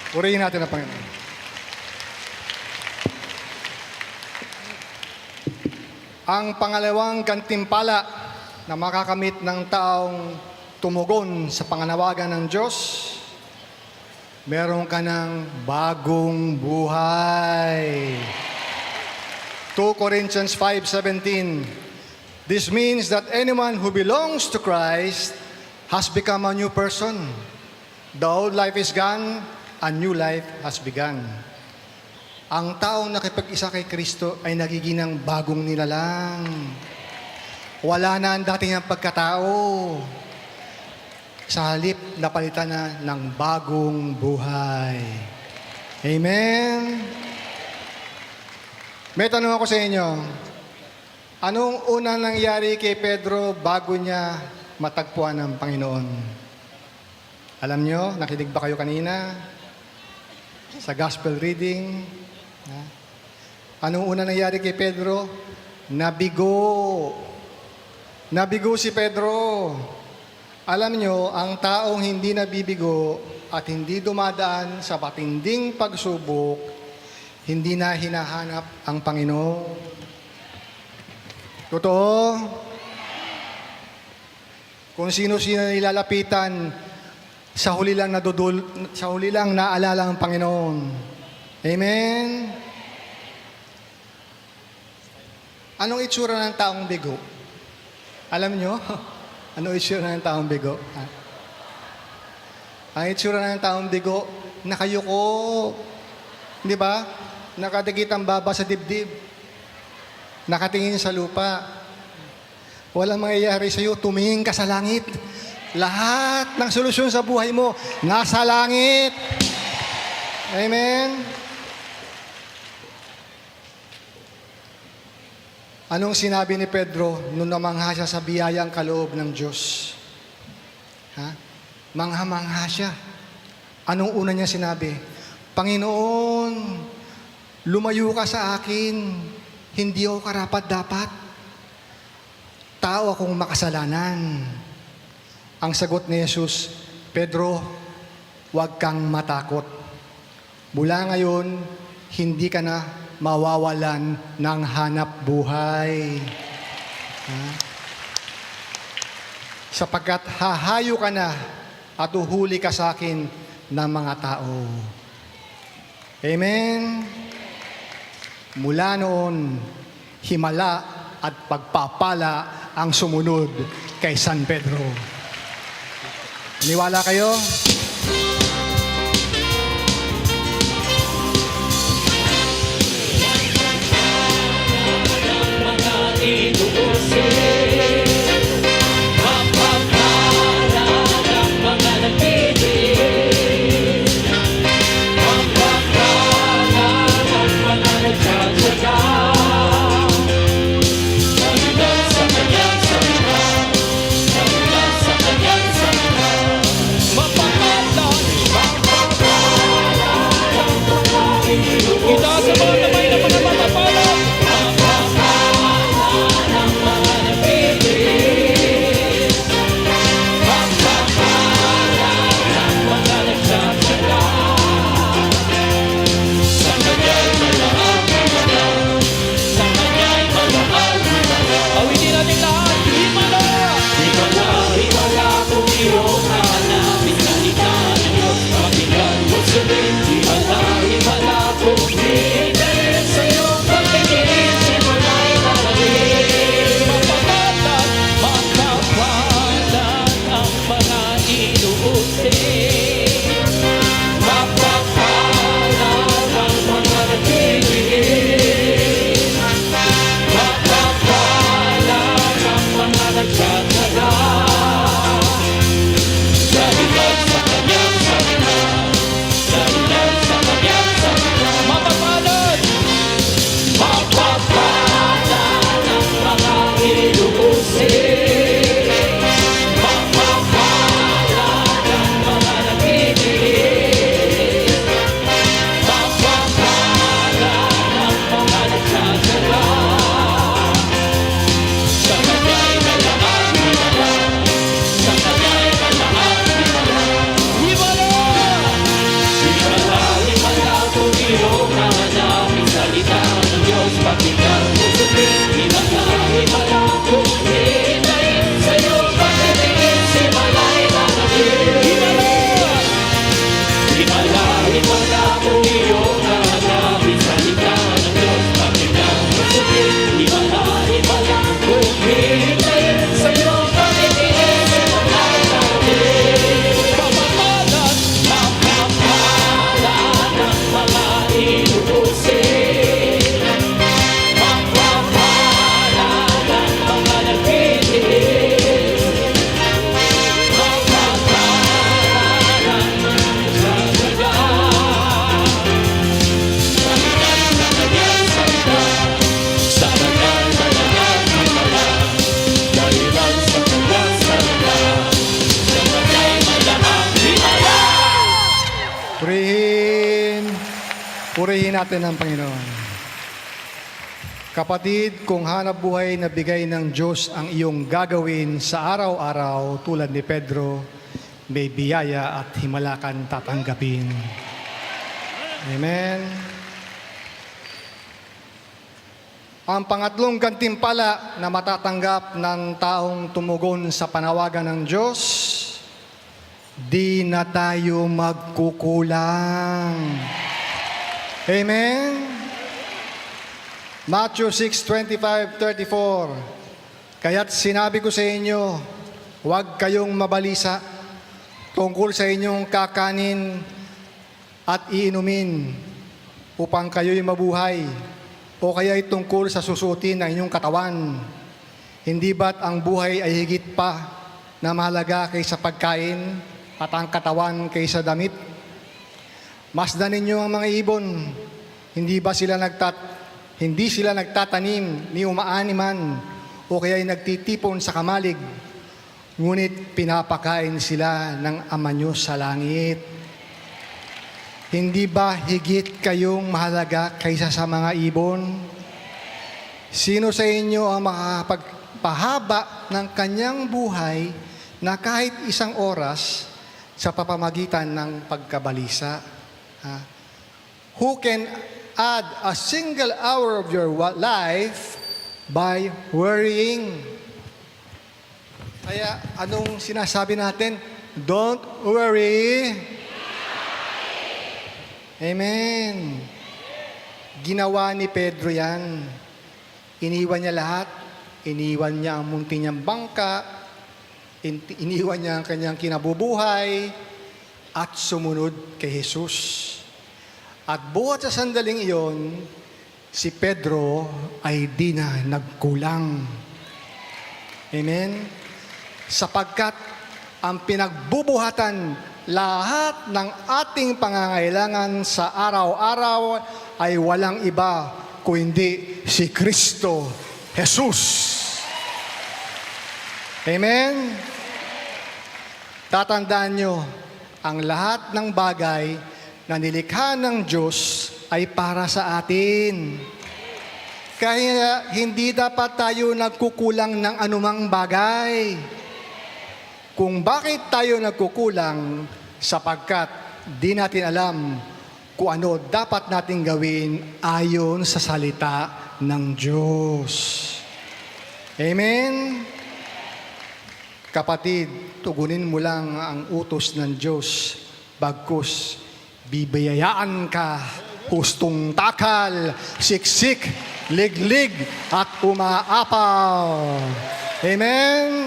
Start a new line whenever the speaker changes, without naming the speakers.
Purihin natin ang Panginoon. Ang pangalawang gantimpala na makakamit ng taong tumugon sa panganawagan ng Diyos, meron ka ng bagong buhay. 2 Corinthians 5:17. This means that anyone who belongs to Christ has become a new person. The old life is gone, a new life has begun. Ang taong nakipag-isa kay Kristo ay nagiginang bagong nilalang. Wala na ang dating ang pagkatao. Sa halip, napalitan na ng bagong buhay. Amen? May tanong ako sa inyo. Anong unang nangyari kay Pedro bago niya matagpuan ng Panginoon? Alam nyo, nakinig ba kayo kanina? Sa gospel reading? Anong unang nangyari kay Pedro? Nabigo. Nabigo si Pedro. Alam nyo, ang taong hindi nabibigo at hindi dumadaan sa matinding pagsubok, hindi na hinahanap ang Panginoon. Totoo? Kung sino-sino nilalapitan, sa huli lang naalala ang Panginoon. Amen? Anong itsura ng taong bigo? Alam nyo? Anong itsura ng taong bigo? Ang itsura ng taong bigo, nakayuko. Di ba? Nakadikit ang baba sa dibdib. Nakatingin sa lupa. Walang mangyayari sa iyo, tumingin ka sa langit. Lahat ng solusyon sa buhay mo, nasa langit. Amen? Anong sinabi ni Pedro nung namangha siya sa biyayang kaloob ng Diyos? Mangha-mangha siya. Anong una niya sinabi? Panginoon, lumayo ka sa akin. Hindi ako karapat-dapat. Tao akong makasalanan. Ang sagot ni Jesus, Pedro, huwag kang matakot. Mula ngayon, hindi ka na mawawalan ng hanap buhay. Sapagkat hahayo ka na at uhuli ka sa akin ng mga tao. Amen? Mula noon, himala at pagpapala ang sumunod kay San Pedro. Niwala kayo?
Mapapala
Purihin natin ang Panginoon. Kapatid, kung hanap buhay na bigay ng Diyos ang iyong gagawin sa araw-araw tulad ni Pedro, may biyaya at himalakan tatanggapin. Amen. Ang pangatlong gantimpala na matatanggap ng taong tumugon sa panawagan ng Diyos, di na tayo magkukulang. Amen? Matthew 6:25-34. Kaya't sinabi ko sa inyo, huwag kayong mabalisa tungkol sa inyong kakanin at iinumin upang kayo'y mabuhay, o kaya'y tungkol sa susutin ng inyong katawan. Hindi ba't ang buhay ay higit pa na mahalaga kaysa pagkain at ang katawan kaysa damit? Masdan ninyo ang mga ibon. Hindi sila nagtatanim ni umaaniman o kaya'y nagtitipon sa kamalig. Ngunit pinapakain sila ng Ama nyo sa langit. Hindi ba higit kayong mahalaga kaysa sa mga ibon? Sino sa inyo ang makapagpahaba ng kanyang buhay na kahit isang oras sa papamagitan ng pagkabalisa? Who can add a single hour of your life by worrying? Kaya anong sinasabi natin? Don't worry. Amen. Ginawa ni Pedro yan. Iniwan niya lahat. Iniwan niya ang munti niyang bangka. Iniwan niya ang kanyang kinabubuhay. At sumunod kay Jesus. At buhat sa sandaling iyon, si Pedro ay di na nagkulang. Amen. Sapagkat ang pinagbubuhatan lahat ng ating pangangailangan sa araw-araw ay walang iba kundi si Kristo Jesus. Amen? Tatandaan nyo, ang lahat ng bagay na nilikha ng Diyos ay para sa atin. Kaya hindi dapat tayo nagkukulang ng anumang bagay. Kung bakit tayo nagkukulang, sapagkat di natin alam kung ano dapat nating gawin ayon sa salita ng Diyos. Amen? Kapatid, tugunin mo lang ang utos ng Diyos, bagkus bibiyayaan ka, hustong takal, siksik, liglig, at umaapaw. Amen?